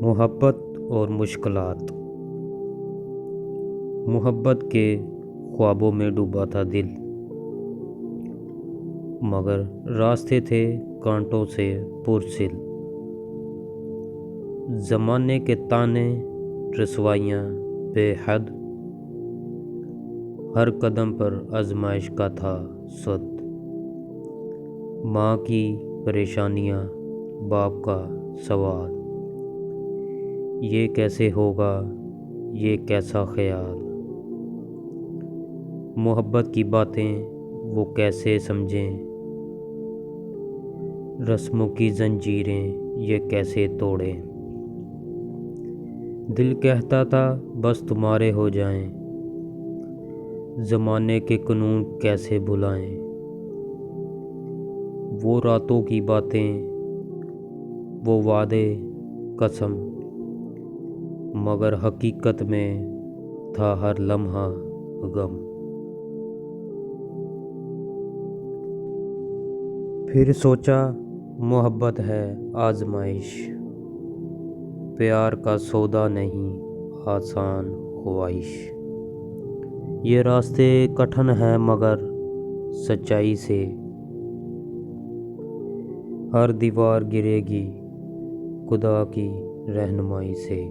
محبت اور مشکلات۔ محبت کے خوابوں میں ڈوبا تھا دل، مگر راستے تھے کانٹوں سے پرسل۔ زمانے کے تانے، رسوائیاں بے حد، ہر قدم پر آزمائش کا تھا سد۔ ماں کی پریشانیاں، باپ کا سوال، یہ کیسے ہوگا، یہ کیسا خیال۔ محبت کی باتیں وہ کیسے سمجھیں، رسموں کی زنجیریں یہ کیسے توڑیں۔ دل کہتا تھا بس تمہارے ہو جائیں، زمانے کے قانون کیسے بھلائیں۔ وہ راتوں کی باتیں، وہ وعدے، قسم، مگر حقیقت میں تھا ہر لمحہ غم۔ پھر سوچا محبت ہے آزمائش، پیار کا سودا نہیں آسان خواہش۔ یہ راستے کٹھن ہیں مگر سچائی سے، ہر دیوار گرے گی خدا کی رہنمائی سے۔